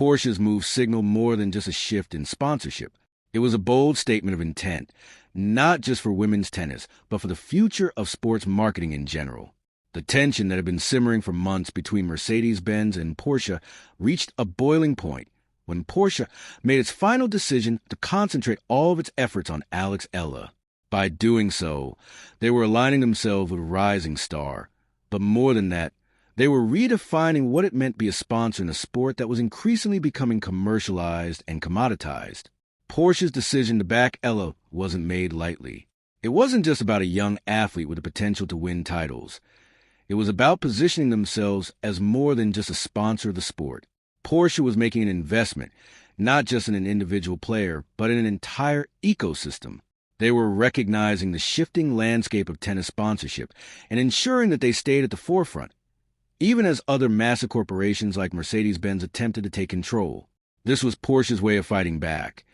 Porsche's move signaled more than just a shift in sponsorship. It was a bold statement of intent, not just for women's tennis, but for the future of sports marketing in general. The tension that had been simmering for months between Mercedes-Benz and Porsche reached a boiling point when Porsche made its final decision to concentrate all of its efforts on Eala. By doing so, they were aligning themselves with a rising star. But more than that, they were redefining what it meant to be a sponsor in a sport that was increasingly becoming commercialized and commoditized. Porsche's decision to back Eala wasn't made lightly. It wasn't just about a young athlete with the potential to win titles. It was about positioning themselves as more than just a sponsor of the sport. Porsche was making an investment, not just in an individual player, but in an entire ecosystem. They were recognizing the shifting landscape of tennis sponsorship and ensuring that they stayed at the forefront, even as other massive corporations like Mercedes-Benz attempted to take control. This was Porsche's way of fighting back,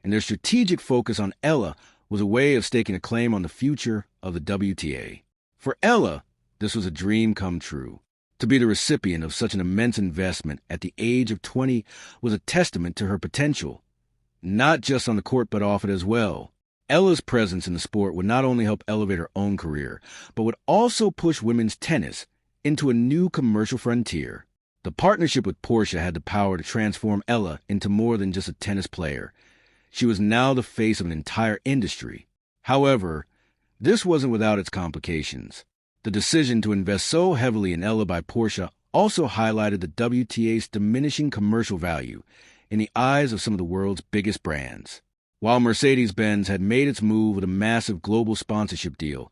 and their strategic focus on Eala was a way of staking a claim on the future of the WTA. For Eala, this was a dream come true. To be the recipient of such an immense investment at the age of 20 was a testament to her potential, not just on the court but off it as well. Eala's presence in the sport would not only help elevate her own career, but would also push women's tennis into a new commercial frontier. The partnership with Porsche had the power to transform Eala into more than just a tennis player. She was now the face of an entire industry. However, this wasn't without its complications. The decision to invest so heavily in Eala by Porsche also highlighted the WTA's diminishing commercial value in the eyes of some of the world's biggest brands. While Mercedes-Benz had made its move with a massive global sponsorship deal,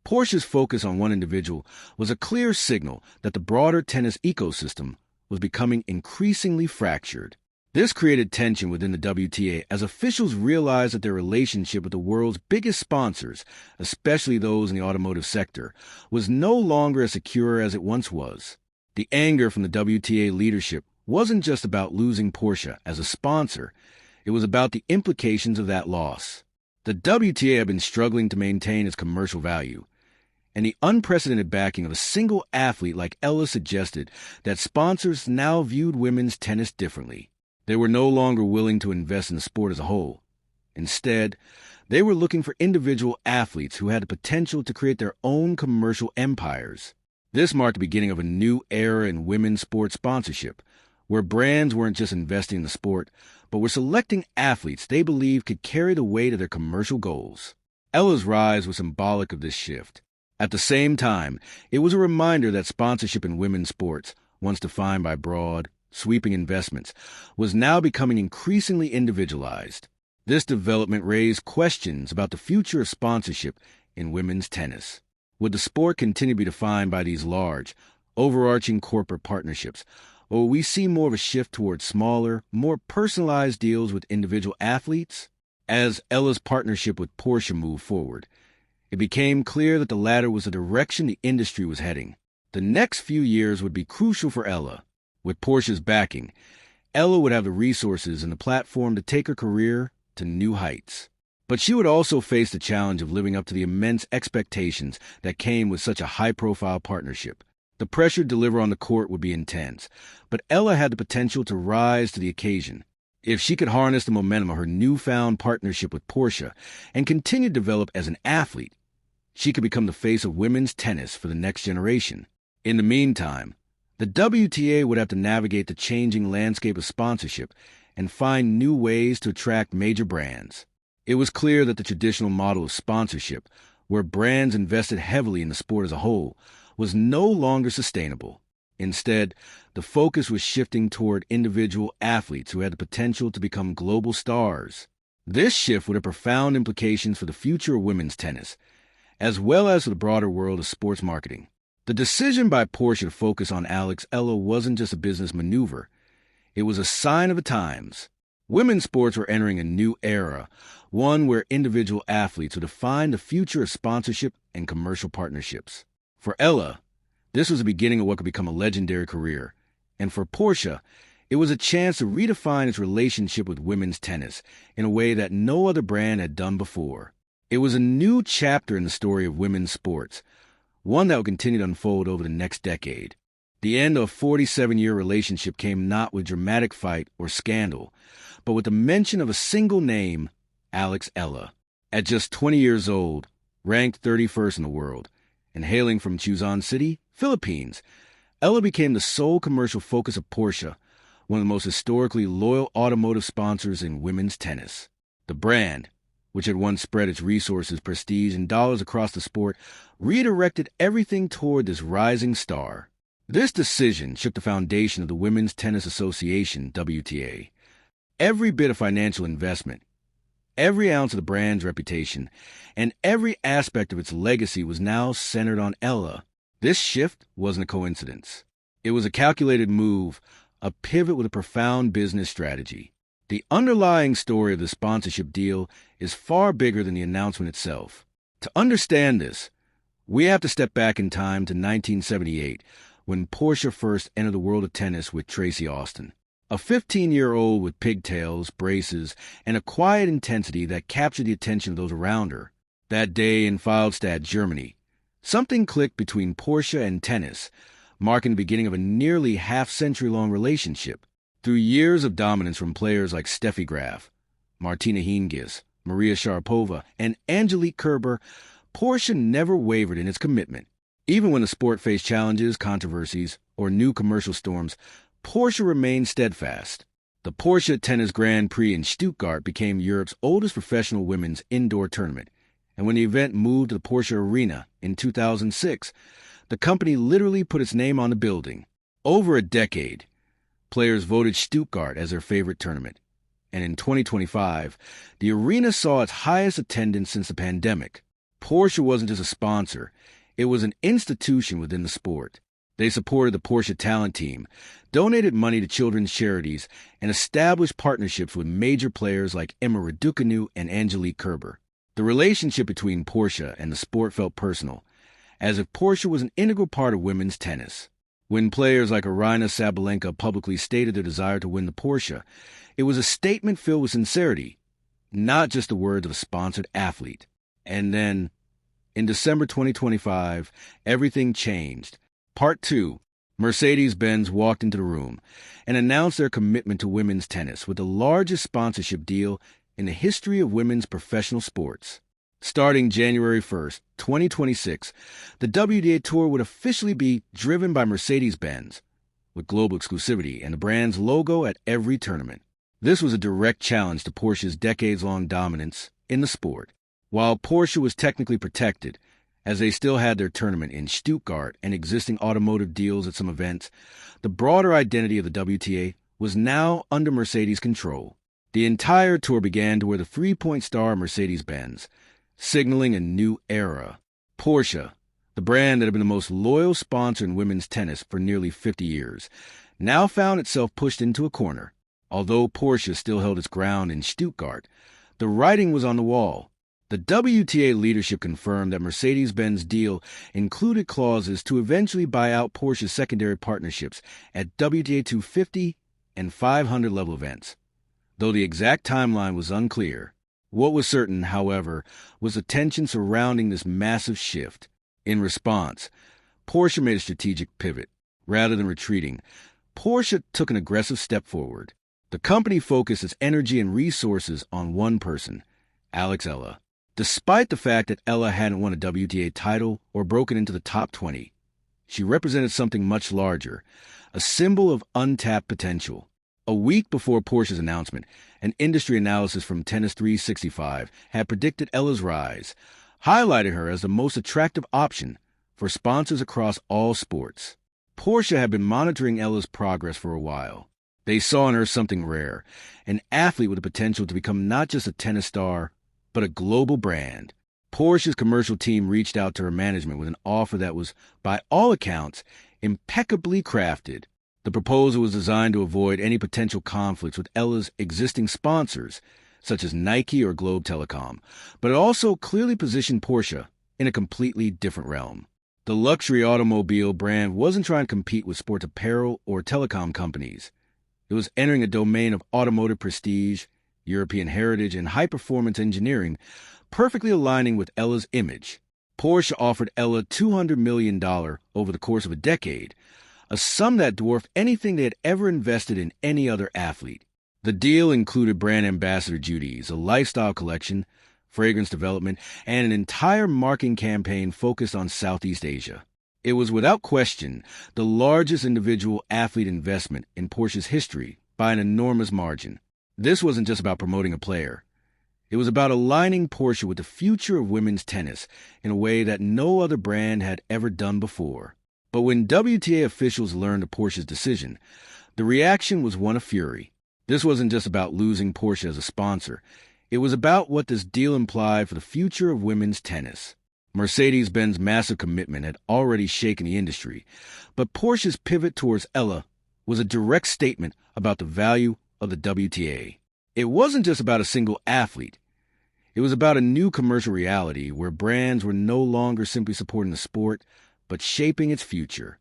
Porsche's focus on one individual was a clear signal that the broader tennis ecosystem was becoming increasingly fractured. This created tension within the WTA as officials realized that their relationship with the world's biggest sponsors, especially those in the automotive sector, was no longer as secure as it once was. The anger from the WTA leadership wasn't just about losing Porsche as a sponsor. It was about the implications of that loss. The WTA had been struggling to maintain its commercial value, and the unprecedented backing of a single athlete like Eala suggested that sponsors now viewed women's tennis differently. They were no longer willing to invest in the sport as a whole. Instead, they were looking for individual athletes who had the potential to create their own commercial empires. This marked the beginning of a new era in women's sports sponsorship, where brands weren't just investing in the sport, but were selecting athletes they believed could carry the weight of their commercial goals. Eala's rise was symbolic of this shift. At the same time, it was a reminder that sponsorship in women's sports, once defined by broad, sweeping investments, was now becoming increasingly individualized. This development raised questions about the future of sponsorship in women's tennis. Would the sport continue to be defined by these large, overarching corporate partnerships, or will we see more of a shift towards smaller, more personalized deals with individual athletes? As Eala's partnership with Porsche moved forward, it became clear that the latter was the direction the industry was heading. The next few years would be crucial for Eala. With Porsche's backing, Eala would have the resources and the platform to take her career to new heights. But she would also face the challenge of living up to the immense expectations that came with such a high-profile partnership. The pressure to deliver on the court would be intense, but Eala had the potential to rise to the occasion. If she could harness the momentum of her newfound partnership with Porsche and continue to develop as an athlete, she could become the face of women's tennis for the next generation. In the meantime, the WTA would have to navigate the changing landscape of sponsorship and find new ways to attract major brands. It was clear that the traditional model of sponsorship, where brands invested heavily in the sport as a whole, was no longer sustainable. Instead, the focus was shifting toward individual athletes who had the potential to become global stars. This shift would have profound implications for the future of women's tennis, as well as for the broader world of sports marketing. The decision by Porsche to focus on Eala wasn't just a business maneuver. It was a sign of the times. Women's sports were entering a new era, one where individual athletes would define the future of sponsorship and commercial partnerships. For Eala, this was the beginning of what could become a legendary career, and for Porsche, it was a chance to redefine its relationship with women's tennis in a way that no other brand had done before. It was a new chapter in the story of women's sports, one that would continue to unfold over the next decade. The end of a 47-year relationship came not with dramatic fight or scandal, but with the mention of a single name, Eala. At just 20 years old, ranked 31st in the world, and hailing from Quezon City, Philippines, Eala became the sole commercial focus of Porsche, one of the most historically loyal automotive sponsors in women's tennis. The brand, which had once spread its resources, prestige, and dollars across the sport, redirected everything toward this rising star. This decision shook the foundation of the Women's Tennis Association, WTA. Every bit of financial investment, every ounce of the brand's reputation, and every aspect of its legacy was now centered on Eala. This shift wasn't a coincidence. It was a calculated move, a pivot with a profound business strategy. The underlying story of the sponsorship deal is far bigger than the announcement itself. To understand this, we have to step back in time to 1978, when Porsche first entered the world of tennis with Tracy Austin, a 15-year-old with pigtails, braces, and a quiet intensity that captured the attention of those around her. That day in Feldstadt, Germany, something clicked between Porsche and tennis, marking the beginning of a nearly half-century-long relationship. Through years of dominance from players like Steffi Graf, Martina Hingis, Maria Sharapova, and Angelique Kerber, Porsche never wavered in its commitment. Even when the sport faced challenges, controversies, or new commercial storms, Porsche remained steadfast. The Porsche Tennis Grand Prix in Stuttgart became Europe's oldest professional women's indoor tournament, and when the event moved to the Porsche Arena in 2006, the company literally put its name on the building. Over a decade, players voted Stuttgart as their favorite tournament, and in 2025, the arena saw its highest attendance since the pandemic. Porsche wasn't just a sponsor, it was an institution within the sport. They supported the Porsche talent team, donated money to children's charities, and established partnerships with major players like Emma Raducanu and Angelique Kerber. The relationship between Porsche and the sport felt personal, as if Porsche was an integral part of women's tennis. When players like Aryna Sabalenka publicly stated their desire to win the Porsche, it was a statement filled with sincerity, not just the words of a sponsored athlete. And then, in December 2025, everything changed. Part 2. Mercedes-Benz walked into the room and announced their commitment to women's tennis with the largest sponsorship deal in the history of women's professional sports. Starting January 1st, 2026, the WTA Tour would officially be driven by Mercedes-Benz, with global exclusivity and the brand's logo at every tournament. This was a direct challenge to Porsche's decades-long dominance in the sport. While Porsche was technically protected, as they still had their tournament in Stuttgart and existing automotive deals at some events, the broader identity of the WTA was now under Mercedes' control. The entire tour began to wear the three-point star of Mercedes-Benz, signaling a new era. Porsche, the brand that had been the most loyal sponsor in women's tennis for nearly 50 years, now found itself pushed into a corner. Although Porsche still held its ground in Stuttgart, the writing was on the wall. The WTA leadership confirmed that Mercedes-Benz deal included clauses to eventually buy out Porsche's secondary partnerships at WTA 250 and 500 level events. Though the exact timeline was unclear, what was certain, however, was the tension surrounding this massive shift. In response, Porsche made a strategic pivot. Rather than retreating, Porsche took an aggressive step forward. The company focused its energy and resources on one person, Eala. Despite the fact that Eala hadn't won a WTA title or broken into the top 20, she represented something much larger, a symbol of untapped potential. A week before Porsche's announcement, an industry analysis from Tennis 365 had predicted Eala's rise, highlighting her as the most attractive option for sponsors across all sports. Porsche had been monitoring Eala's progress for a while. They saw in her something rare, an athlete with the potential to become not just a tennis star, but a global brand. Porsche's commercial team reached out to her management with an offer that was, by all accounts, impeccably crafted. The proposal was designed to avoid any potential conflicts with Eala's existing sponsors, such as Nike or Globe Telecom, but it also clearly positioned Porsche in a completely different realm. The luxury automobile brand wasn't trying to compete with sports apparel or telecom companies. It was entering a domain of automotive prestige, European heritage, and high-performance engineering, perfectly aligning with Eala's image. Porsche offered Eala $200 million over the course of a decade, a sum that dwarfed anything they had ever invested in any other athlete. The deal included brand ambassador duties, a lifestyle collection, fragrance development, and an entire marketing campaign focused on Southeast Asia. It was without question the largest individual athlete investment in Porsche's history by an enormous margin. This wasn't just about promoting a player. It was about aligning Porsche with the future of women's tennis in a way that no other brand had ever done before. But when WTA officials learned of Porsche's decision, the reaction was one of fury. This wasn't just about losing Porsche as a sponsor. It was about what this deal implied for the future of women's tennis. Mercedes-Benz's massive commitment had already shaken the industry, but Porsche's pivot towards Eala was a direct statement about the value of the WTA. It wasn't just about a single athlete. It was about a new commercial reality where brands were no longer simply supporting the sport, but shaping its future.